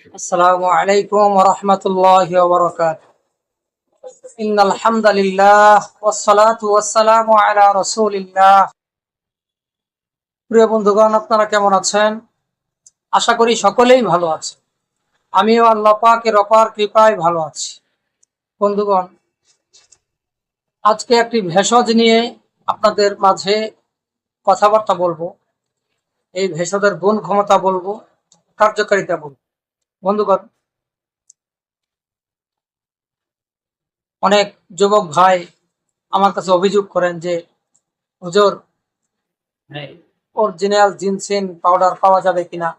আসসালামু আলাইকুম ওয়া রাহমাতুল্লাহি ওয়া বারাকাতুহু। ইন্নাল হামদালিল্লাহ ওয়াস সালাতু ওয়াস সালামু আলা রাসূলিল্লাহ। প্রিয় বন্ধুগণ, আপনারা কেমন আছেন? আশা করি সকলেই ভালো আছেন। আমিও আল্লাহ পাকের অপার কৃপায় ভালো আছি। বন্ধুগণ, আজকে একটি ভেষজ নিয়ে আপনাদের মাঝে কথাবার্তা বলবো। এই ভেষজের গুণ ক্ষমতা বলবো, কার্যকারিতা বলবো। বন্ধুগণ, অনেক যুবক ভাই আমার কাছে অভিযোগ করেন যে হুজুর, অরিজিনাল জিনসেন পাউডার পাওয়া যাবে কিনা,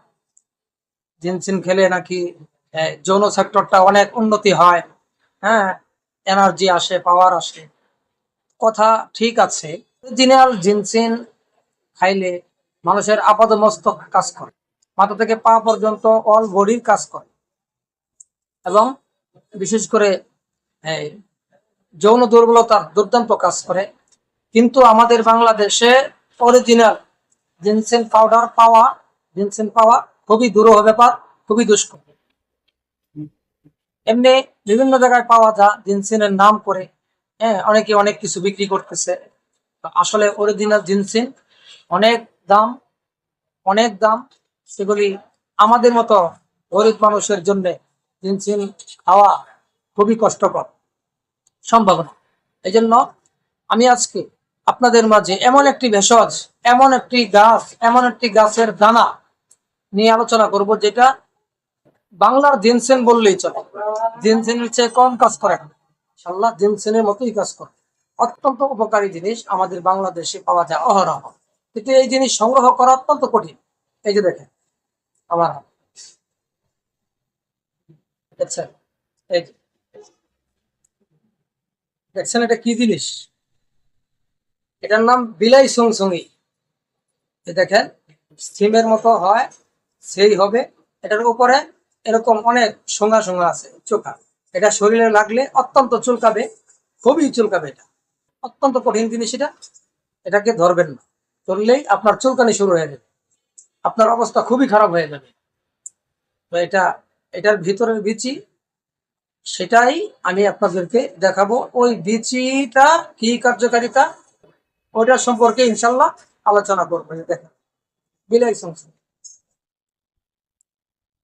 জিনসেন খেলে নাকি যৌন সেক্টরটা অনেক উন্নতি হয়, হ্যাঁ, এনার্জি আসে, পাওয়ার আসে। কথা ঠিক আছে, অরিজিনাল জিনসেন খাইলে মানুষের আপাদমস্তক কাজ করে, মাথা থেকে পা পর্যন্ত অল বডির কাজ করে, এবং বিশেষ করে যৌন দুর্বলতার দুর্দান্ত কাজ করে। কিন্তু আমাদের বাংলাদেশে অরিজিনাল জিনসেন পাওয়া খুবই দুরূহ ব্যাপার, খুবই দুষ্কর। এমনি বিভিন্ন জায়গায় পাওয়া যায় জিনসেনের নাম করে, হ্যাঁ, অনেকে অনেক কিছু বিক্রি করতেছে। আসলে অরিজিনাল জিনসেন অনেক দাম, অনেক দাম। সেগুলি আমাদের মতো গরিব মানুষের জন্য জিনসেন খাওয়া খুবই কষ্টকর, সম্ভব না। এই জন্য আমি আজকে আপনাদের মাঝে এমন একটি ভেষজ, এমন একটি গাছ, এমন একটি গাছের দানা নিয়ে আলোচনা করব, যেটা বাংলার জিনসেন বললেই চলে। জিনসেনের চেয়ে কম কাজ করে না, ইনশাআল্লাহ জিনসেনের মতোই কাজ করে। অত্যন্ত উপকারী জিনিস আমাদের বাংলাদেশে পাওয়া যায় অহরহ, কিন্তু এই জিনিস সংগ্রহ করা অত্যন্ত কঠিন। এই যে দেখেন আমার হাত, দেখছেন? এই যে দেখছেন, এটা কি জিনিস? এটার নাম বিলাই সুংসুঙি। দেখেন, সিমের মতো হয়, সেই হবে। এটার উপরে এরকম অনেক সোঙা সোঙা আছে, চোখা। এটা শরীরে লাগলে অত্যন্ত চুলকাবে, খুবই চুলকাবে। এটা অত্যন্ত কঠিন জিনিস। এটাকে ধরবেন না, ধরলেই আপনার চুলকানি শুরু হয়ে যাবে, আপনার অবস্থা খুবই খারাপ হয়ে যাবে। তো এটার ভিতরের বিচি, সেটাই আমি আপনাদেরকে দেখাবো। ওই বিচিটা কি কার্যকারিতা, ওইটা সম্পর্কে ইনশাল্লাহ আলোচনা করবো। দেখেন, বিলাই সুংসুঙি,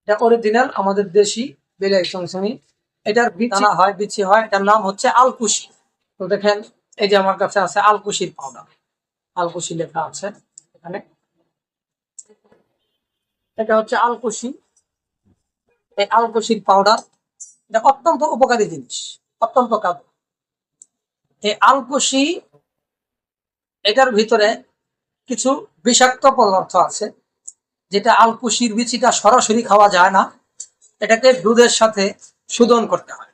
এটা অরিজিনাল আমাদের দেশি বিলাই সুংসুঙি। এটার দানা হয়, বিচি হয়। এটার নাম হচ্ছে আলকুশি। তো দেখেন, এই যে আমার কাছে আছে আলকুশির পাউডার, আলকুশি লেখা আছে এখানে। এটা হচ্ছে আলকুশি, এই আলকুশির পাউডার। এটা অত্যন্ত উপকারী জিনিস, অত্যন্ত কাজ। এই আলকুশি, এটার ভিতরে কিছু বিষাক্ত পদার্থ আছে, যেটা আলকুশির বিচিটা সরাসরি খাওয়া যায় না। এটাকে দুধের সাথে শোধন করতে হয়।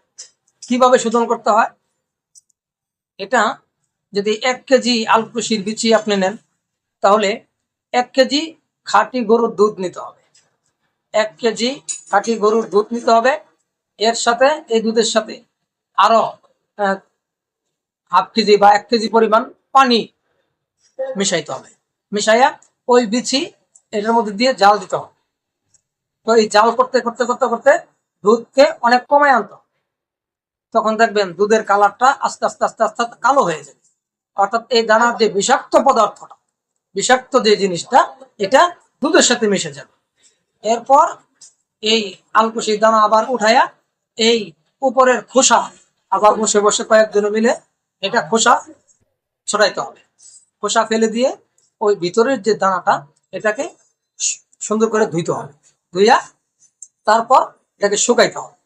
কিভাবে শোধন করতে হয়? এটা যদি 1 কেজি আলকুশির বিচি আপনি নেন, তাহলে 1 কেজি খাঁটি গরুর দুধ নিতে হবে। 1 কেজি খাঁটি গরুর দুধ নিতে হবে। এর সাথে, এই দুধের সাথে আরো হাফ কেজি বা 1 কেজি পরিমাণ পানি মিশাইতে হবে। মিশাইয়া ওই বিচি এটার মধ্যে দিয়ে জাল দিতে হবে। তো এই জাল করতে করতে করতে করতে দুধকে অনেক কমায় আনতে হবে। তখন দেখবেন দুধের কালারটা আস্তে আস্তে আস্তে আস্তে কালো হয়ে যাবে। অর্থাৎ এই দানার যে বিষাক্ত পদার্থটা, বিষাক্ত যে জিনিসটা, এটা দুধের সাথে মিশে যাবে। এরপর এই আলকুশির দানা আবার উঠাইয়া এই উপরের খোসা আবার বসে বসে কয়েকজন মিলে এটা খোসা ছড়াইতে হবে। খোসা ফেলে দিয়ে ওই ভিতরের যে দানাটা, এটাকে সুন্দর করে ধুইতে হবে। ধুইয়া তারপর এটাকে শুকাইতে হবে।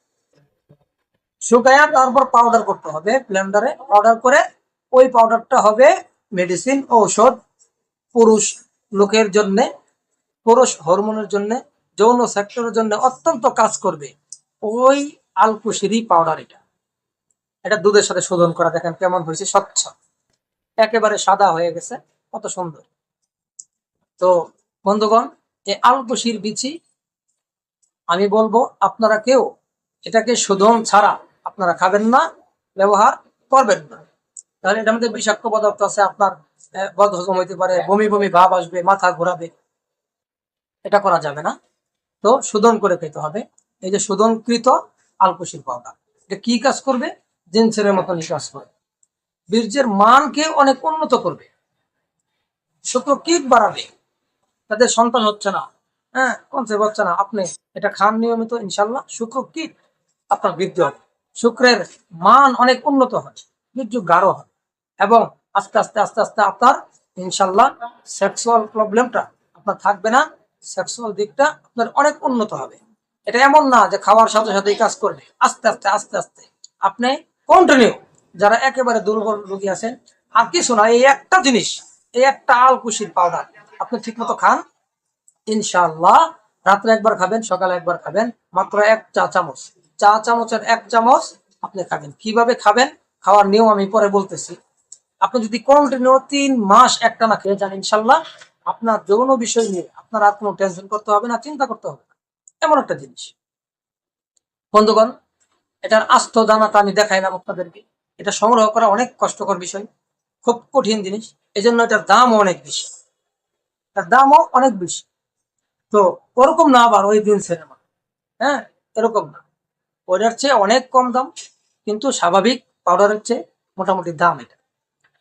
শুকাইয়া তারপর পাউডার করতে হবে, ব্লেন্ডারে পাউডার করে। ওই পাউডারটা হবে মেডিসিন, ঔষধ, পুরুষ লোকের জন্য, পুরুষ হরমোনের জন্য, যৌন সেক্টরের জন্য অত্যন্ত কাজ করবে ওই আলকুশিরি পাউডার। এটা দুধের সাথে শোধন করা। দেখেন কেমন হয়েছে, স্বচ্ছ, একেবারে সাদা হয়ে গেছে, কত সুন্দর। তো বন্ধুগণ, এই আলকুশির বিচি আমি বলবো আপনারা কেউ এটাকে শোধন ছাড়া আপনারা খাবেন না, ব্যবহার করবেন না। তাহলে এটার মধ্যে বিষাক্ত পদার্থ আছে, আপনার বদহজম হইতে পারে, বমি বমি ভাব আসবে, মাথা ঘোরাবে। এটা করা যাবে না। তো শোধন করে খেতে হবে। এই যে শোধনকৃত আলকুশির পাউডার, এটা কি কাজ করবে? জিনসের মতনই কাজ করবে, বীর্যের মানকে অনেক উন্নত করবে, শুক্রকীট বাড়াবে, তাদের সন্তান হচ্ছে না, হ্যাঁ কনসেপ্ট হচ্ছে না, আপনি এটা খান নিয়মিত, ইনশাল্লাহ শুক্রকীট আপনার বৃদ্ধি হবে, শুক্রের মান অনেক উন্নত হয়, বীর্য গাঢ় হয়, এবং আস্তে আস্তে আস্তে আস্তে আপনার ইনশাল্লাহ সেক্সুয়াল প্রবলেমটা আপনার থাকবে না, সেক্সুয়াল দিকটা আপনার অনেক উন্নত হবে। এটা এমন না যে খাওয়ার সাথে সাথে কাজ করবে, আস্তে আস্তে আস্তে আস্তে আপনি কন্টিনিউ, যারা একেবারে দুর্বল রোগী আছেন, আর কিছু না, এই একটা জিনিস, এই একটা আলকুশির পাউডার আপনি ঠিক মতো খান, ইনশাআল্লাহ রাত্রে একবার খাবেন, সকালে একবার খাবেন, মাত্র 1 চা চামচ, চা চামচের 1 চামচ আপনি খাবেন। কিভাবে খাবেন, খাওয়ার নিয়ম আমি পরে বলতেছি। আপনি যদি কন্টিনিউ 3 মাস একটানা খেয়ে যান, ইনশাআল্লাহ আপনার যৌন বিষয় নিয়ে আপনার আর কোনো টেনশন করতে হবে না, চিন্তা করতে হবে না, এমন একটা জিনিস। বন্ধুগণ, এটার আস্ত দানাটা আমি দেখাইলাম আপনাদেরকে, এটা সংগ্রহ করা অনেক কষ্টকর বিষয়, খুব কঠিন জিনিস, এজন্য এটার দামও অনেক বেশি, এটার দামও অনেক বেশি। তো ওরকম না আবার ওই দিন সিনেমা, হ্যাঁ এরকম না, ওইটার চেয়ে অনেক কম দাম, কিন্তু স্বাভাবিক পাউডারের চেয়ে মোটামুটি দাম এটা।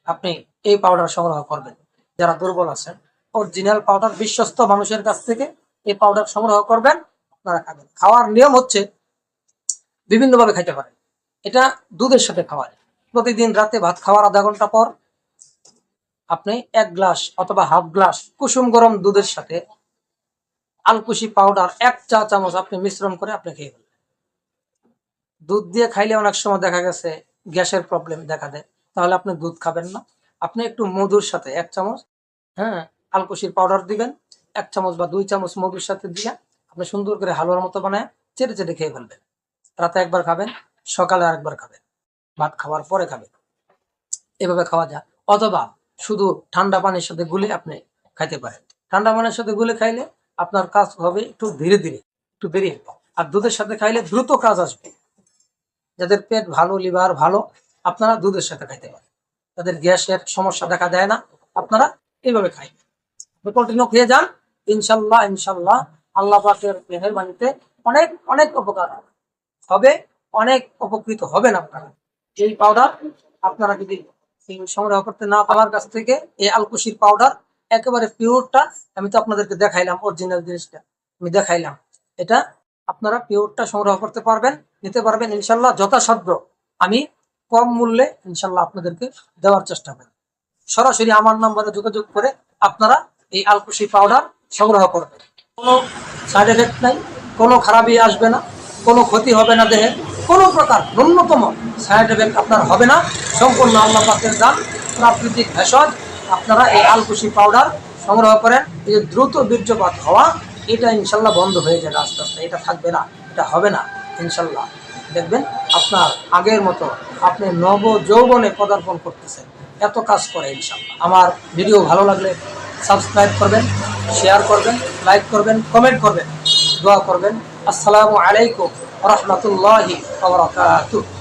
আপনি এই পাউডার সংগ্রহ করবেন, যারা দুর্বল আছেন, অরিজিনাল পাউডার, বিশ্বস্ত মানুষের কাছ থেকে এই পাউডার সংগ্রহ করবেন, আপনারা খাবেন। খাওয়ার নিয়ম হচ্ছে বিভিন্নভাবে খাইতে পারেন, এটা দুধের সাথে খাওয়া যায়। প্রতিদিন রাতে ভাত খাওয়ার আধা ঘন্টা পর আপনি 1 গ্লাস অথবা হাফ গ্লাস কুসুম গরম দুধের সাথে আলকুশি পাউডার 1 চা চামচ আপনি মিশ্রণ করে আপনি খেয়ে ফেলবেন। দুধ দিয়ে খাইলে অনেক সময় দেখা গেছে গ্যাসের প্রবলেম দেখা দেয়, তাহলে আপনি দুধ খাবেন না, আপনি একটু মধুর সাথে 1 চামচ, হ্যাঁ আলকুশির পাউডার দিবেন, 1 চামচ বা 2 চামচ মধুর সাথে দিয়ে আপনি সুন্দর করে হালুয়ার মতো বানায় চেটে চেটে খেয়ে ফেলবেন। রাতে একবার খাবেন, সকালে আরেকবার খাবেন, ভাত খাওয়ার পরে খাবেন, এভাবে খাওয়া যায়। অথবা শুধু ঠান্ডা পানির সাথে গুলে আপনি খাইতে পারেন, ঠান্ডা পানির সাথে গুলে খাইলে আপনার কাজ হবে একটু ধীরে ধীরে, একটু দেরি হবে, আর দুধের সাথে খাইলে দ্রুত কাজ আসবে। যাদের পেট ভালো, লিভার ভালো, আপনারা দুধের সাথে খাইতে পারেন, তাদের গ্যাসের সমস্যা দেখা দেয় না, আপনারা এইভাবে খাইবেন, কন্টিনিউ খেয়ে যান, ইনশাল্লাহ ইনশাল্লাহ আল্লাহ পাকের মেহেরবানিতে অনেক অনেক উপকার হবে, অনেক উপকৃত হবেন আপনারা। এই পাউডার আপনারা যদি সংগ্রহ করতে না পারার কাছ থেকে, এই আলকুশির পাউডার একেবারে পিওরটা, আমি তো আপনাদেরকে দেখাইলাম অরিজিনাল জিনিসটা, আমি দেখাইলাম, এটা আপনারা পিওরটা সংগ্রহ করতে পারবেন, নিতে পারবেন ইনশাল্লাহ যথাসাধ্য আমি কম মূল্যে ইনশাল্লাহ আপনাদেরকে দেওয়ার চেষ্টা করি। সরাসরি আমার নাম্বারে যোগাযোগ করে আপনারা এই আলকুশি পাউডার সংগ্রহ করবেন, কোনো সাইড এফেক্ট নাই, কোনো খারাপই আসবে না, কোনো ক্ষতি হবে না দেহে, কোনো প্রকার ন্যূনতম সাইড এফেক্ট আপনার হবে না, সম্পূর্ণ আল্লাহ পাকের দান, প্রাকৃতিক ভেষজ। আপনারা এই আলকুশি পাউডার সংগ্রহ করেন, এই যে দ্রুত বীর্যপাত হওয়া, এটা ইনশাল্লাহ বন্ধ হয়ে যাবে আস্তে আস্তে, এটা থাকবে না, এটা হবে না ইনশাল্লাহ। দেখবেন আপনার আগের মতো আপনি নব যৌবনে পদার্পণ করতেছেন, এত কাজ করে ইনশাল্লাহ। আমার ভিডিও ভালো লাগলে সাবস্ক্রাইব করবেন, শেয়ার করবেন, লাইক করবেন, কমেন্ট করবেন, দোয়া করবেন। আসসালামু আলাইকুম ওয়া রাহমাতুল্লাহি ওয়া বারাকাতুহু।